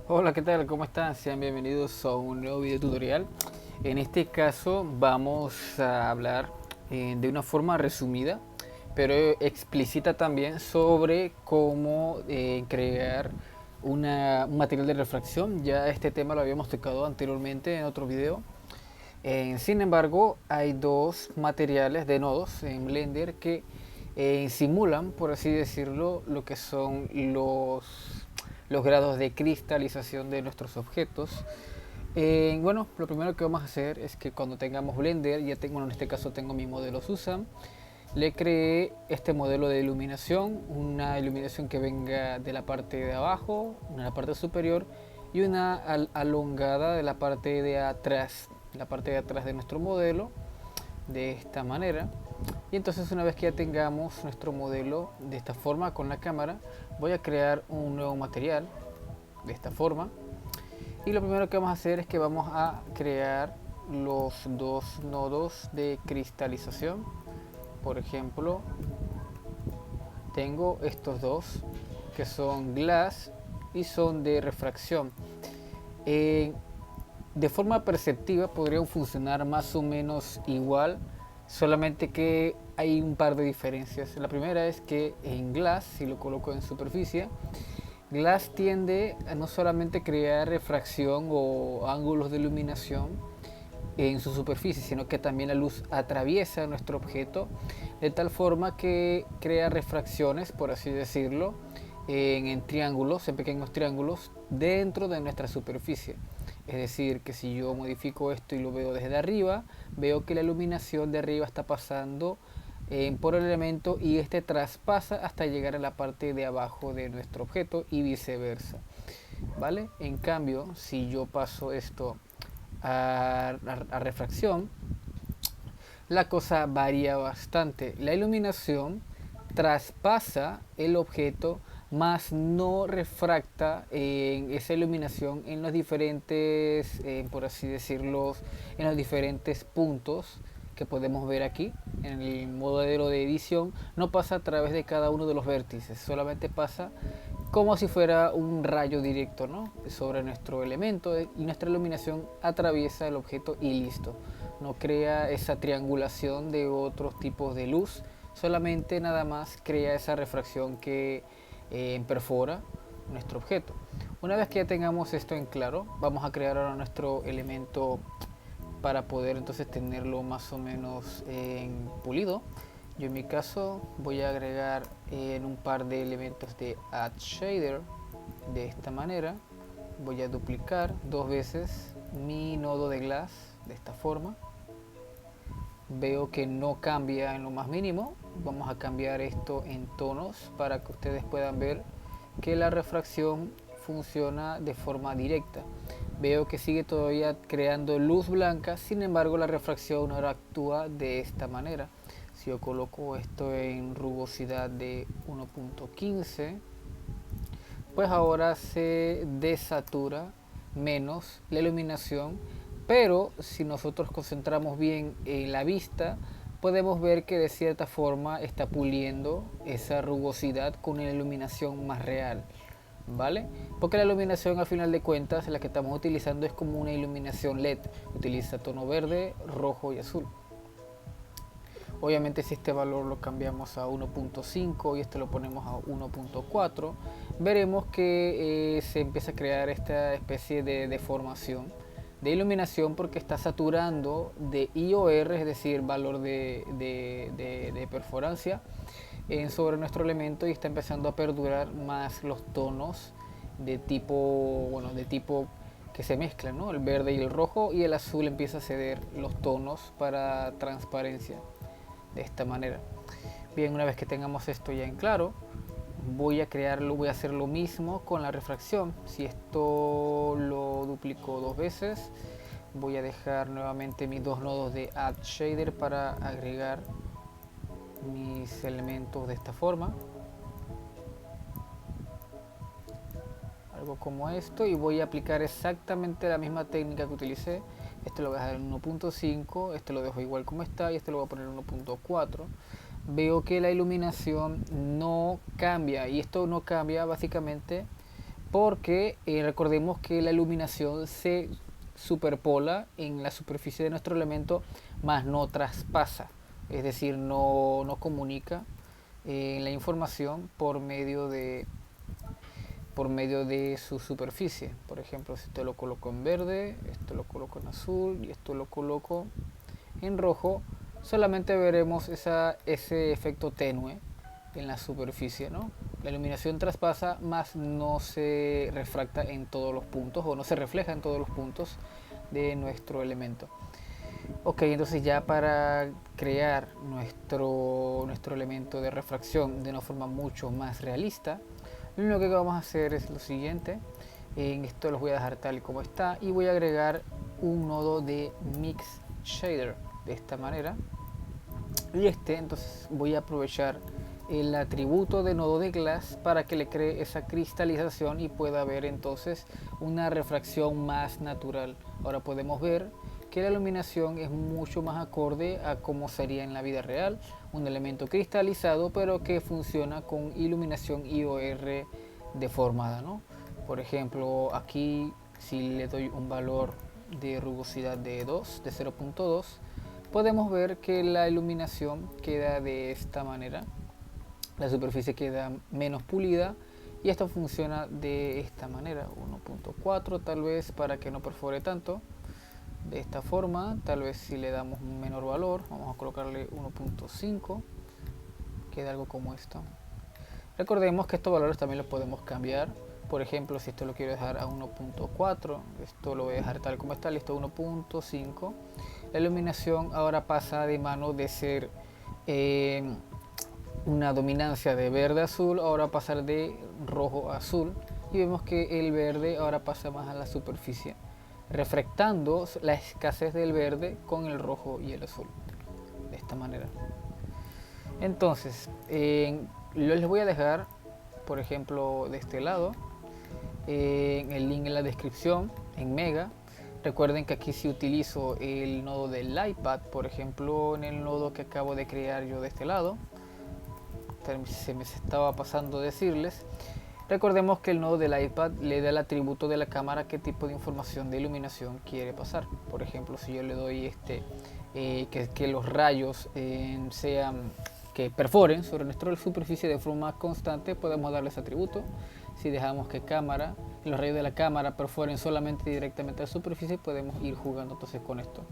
Hola, ¿qué tal? ¿Cómo están? Sean bienvenidos a un nuevo video tutorial. En este caso vamos a hablar de una forma resumida, pero explícita también sobre cómo crear un material de refracción. Ya este tema lo habíamos tocado anteriormente en otro video. Sin embargo, hay dos materiales de nodos en Blender que simulan, por así decirlo, lo que son los grados de cristalización de nuestros objetos. Bueno, lo primero que vamos a hacer es que cuando tengamos Blender, bueno, en este caso tengo mi modelo Susan, le creé este modelo de iluminación, una iluminación que venga de la parte de abajo, una de la parte superior y una alongada de la parte de atrás de nuestro modelo, de esta manera. Y entonces una vez que ya tengamos nuestro modelo de esta forma con la cámara, voy a crear un nuevo material de esta forma. Y lo primero que vamos a hacer es que vamos a crear los dos nodos de cristalización. Por ejemplo, tengo estos dos que son glass y son de refracción. Eh, de forma perceptiva podrían funcionar más o menos igual, solamente que hay un par de diferencias. La primera es que en glass, si lo coloco en superficie, glass tiende a no solamente crear refracción o ángulos de iluminación en su superficie, sino que también la luz atraviesa nuestro objeto de tal forma que crea refracciones, por así decirlo, en triángulos, en pequeños triángulos dentro de nuestra superficie. Es decir, que si yo modifico esto y lo veo desde arriba, veo que la iluminación de arriba está pasando por el elemento y este traspasa hasta llegar a la parte de abajo de nuestro objeto y viceversa. ¿Vale? En cambio, si yo paso esto a refracción, la cosa varía bastante. La iluminación traspasa el objeto, más no refracta en esa iluminación en los diferentes, por así decirlo, en los diferentes puntos que podemos ver aquí en el modelo de edición. No pasa a través de cada uno de los vértices, solamente pasa como si fuera un rayo directo, ¿no?, sobre nuestro elemento, y nuestra iluminación atraviesa el objeto y listo. No crea esa triangulación de otros tipos de luz, solamente nada más crea esa refracción que perfora nuestro objeto. Una vez que ya tengamos esto en claro, vamos a crear ahora nuestro elemento para poder entonces tenerlo más o menos pulido. Yo en mi caso voy a agregar en un par de elementos de Add Shader de esta manera. Voy a duplicar dos veces mi nodo de glass de esta forma. Veo que no cambia en lo más mínimo. Vamos a cambiar esto en tonos para que ustedes puedan ver que la refracción funciona de forma directa. Veo que sigue todavía creando luz blanca, sin embargo la refracción ahora actúa de esta manera. Si yo coloco esto en rugosidad de 1.15, pues ahora se desatura menos la iluminación, pero si nosotros concentramos bien en la vista, podemos ver que de cierta forma está puliendo esa rugosidad con una iluminación más real, ¿vale? Porque la iluminación, al final de cuentas, la que estamos utilizando es como una iluminación LED, utiliza tono verde, rojo y azul. Obviamente si este valor lo cambiamos a 1.5 y este lo ponemos a 1.4, veremos que se empieza a crear esta especie de deformación de iluminación, porque está saturando de IOR, es decir, valor de perforancia sobre nuestro elemento, y está empezando a perdurar más los tonos de tipo, bueno, de tipo que se mezclan, ¿no? El verde y el rojo, y el azul empieza a ceder los tonos para transparencia de esta manera. Bien, una vez que tengamos esto ya en claro, voy a hacer lo mismo con la refracción. Si esto lo duplico dos veces, voy a dejar nuevamente mis dos nodos de Add Shader para agregar mis elementos de esta forma, algo como esto, y voy a aplicar exactamente la misma técnica que utilicé. Este lo voy a dejar en 1.5, este lo dejo igual como está, y este lo voy a poner en 1.4. Veo que la iluminación no cambia, y esto no cambia básicamente porque recordemos que la iluminación se superpola en la superficie de nuestro elemento, más no traspasa, es decir, no comunica la información por medio de su superficie. Por ejemplo, si esto lo coloco en verde, esto lo coloco en azul y esto lo coloco en rojo, solamente veremos ese efecto tenue en la superficie, ¿no? La iluminación traspasa, más no se refracta en todos los puntos o no se refleja en todos los puntos de nuestro elemento. Ok, entonces ya para crear nuestro elemento de refracción de una forma mucho más realista, lo único que vamos a hacer es lo siguiente. En esto los voy a dejar tal y como está y voy a agregar un nodo de Mix Shader de esta manera. Y entonces voy a aprovechar el atributo de nodo de Glass para que le cree esa cristalización y pueda ver entonces una refracción más natural. Ahora podemos ver que la iluminación es mucho más acorde a como sería en la vida real, un elemento cristalizado pero que funciona con iluminación IOR deformada, ¿no? Por ejemplo, aquí si le doy un valor de rugosidad de 0.2, podemos ver que la iluminación queda de esta manera, la superficie queda menos pulida y esto funciona de esta manera, 1.4 tal vez para que no perfore tanto. De esta forma, tal vez si le damos un menor valor, vamos a colocarle 1.5, queda algo como esto. Recordemos que estos valores también los podemos cambiar. Por ejemplo, si esto lo quiero dejar a 1.4, esto lo voy a dejar tal como está, listo, 1.5. La iluminación ahora pasa de mano de ser una dominancia de verde-azul, ahora pasar de rojo-azul. Y vemos que el verde ahora pasa más a la superficie, refractando la escasez del verde con el rojo y el azul, de esta manera. Entonces, les voy a dejar, por ejemplo, de este lado, el link en la descripción, en Mega. Recuerden que aquí si utilizo el nodo del iPad, por ejemplo, en el nodo que acabo de crear yo de este lado, se me estaba pasando decirles. Recordemos que el nodo del iPad le da el atributo de la cámara qué tipo de información de iluminación quiere pasar. Por ejemplo, si yo le doy que los rayos que perforen sobre nuestra superficie de forma constante, podemos darle ese atributo. Si dejamos que los rayos de la cámara perforen solamente directamente a la superficie, podemos ir jugando entonces con esto.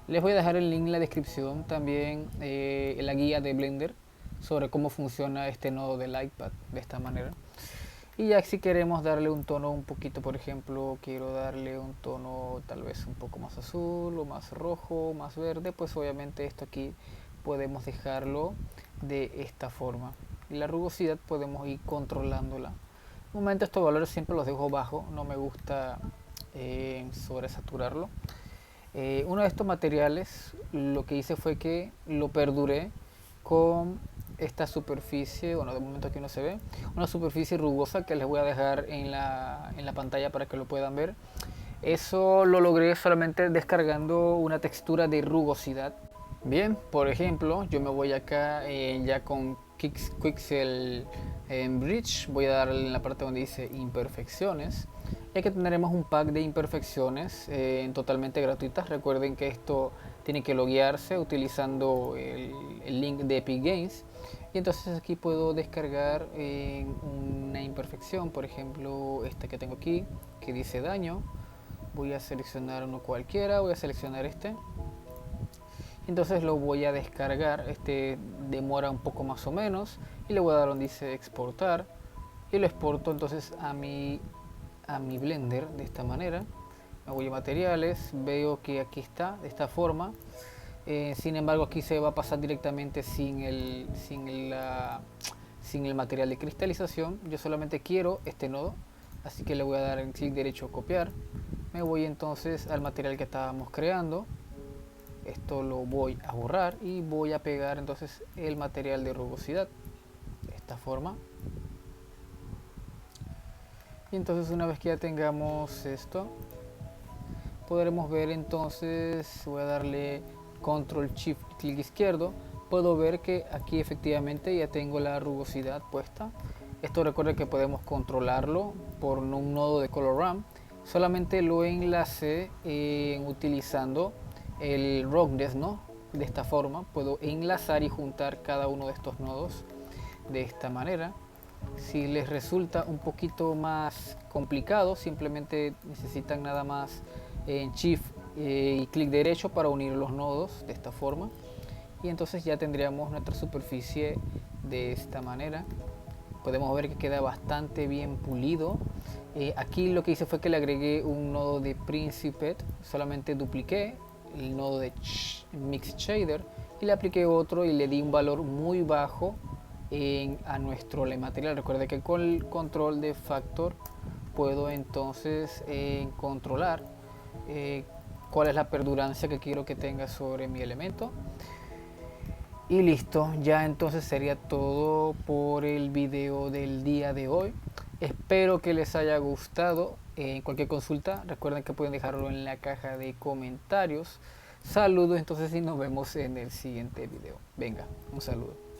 Les voy a dejar el link en la descripción, también la guía de Blender sobre cómo funciona este nodo del iPad de esta manera. Y ya si queremos darle un tono un poquito, por ejemplo, quiero darle un tono tal vez un poco más azul o más rojo, más verde, pues obviamente esto aquí podemos dejarlo de esta forma. Y la rugosidad podemos ir controlándola. De momento estos valores siempre los dejo bajo, no me gusta sobresaturarlo. Uno de estos materiales lo que hice fue que lo perduré con esta superficie, bueno, de momento aquí no se ve, una superficie rugosa que les voy a dejar en la pantalla para que lo puedan ver. Eso lo logré solamente descargando una textura de rugosidad. Bien, por ejemplo, yo me voy acá ya con Quixel Bridge, voy a darle en la parte donde dice imperfecciones. Y aquí tendremos un pack de imperfecciones totalmente gratuitas. Recuerden que esto tiene que loguearse utilizando el link de Epic Games. Y entonces aquí puedo descargar una imperfección, por ejemplo esta que tengo aquí, que dice daño. Voy a seleccionar uno cualquiera, voy a seleccionar este. Entonces lo voy a descargar, demora un poco más o menos. Y le voy a dar donde dice exportar. Y lo exporto entonces a mi Blender de esta manera. Me voy a materiales, veo que aquí está de esta forma. Sin embargo aquí se va a pasar directamente sin el material de cristalización. Yo solamente quiero este nodo, así que le voy a dar en clic derecho copiar. Me voy entonces al material que estábamos creando. Esto lo voy a borrar y voy a pegar entonces el material de rugosidad de esta forma. Y entonces una vez que ya tengamos esto, podremos ver entonces, voy a darle control shift clic izquierdo, puedo ver que aquí efectivamente ya tengo la rugosidad puesta. Esto recuerde que podemos controlarlo por un nodo de ColorRAM. Solamente lo enlacé utilizando el Rockdess, ¿no? De esta forma puedo enlazar y juntar cada uno de estos nodos de esta manera. Si les resulta un poquito más complicado, simplemente necesitan nada más en Shift y clic derecho para unir los nodos de esta forma, y entonces ya tendríamos nuestra superficie de esta manera. Podemos ver que queda bastante bien pulido. Aquí lo que hice fue que le agregué un nodo de Principet, solamente dupliqué el nodo de Mix Shader y le apliqué otro y le di un valor muy bajo a nuestro material. Recuerde que con el control de factor puedo entonces controlar cuál es la perdurancia que quiero que tenga sobre mi elemento. Y listo, ya entonces sería todo por el video del día de hoy. Espero que les haya gustado. Cualquier consulta, recuerden que pueden dejarlo en la caja de comentarios. Saludos entonces y nos vemos en el siguiente video. Venga, un saludo.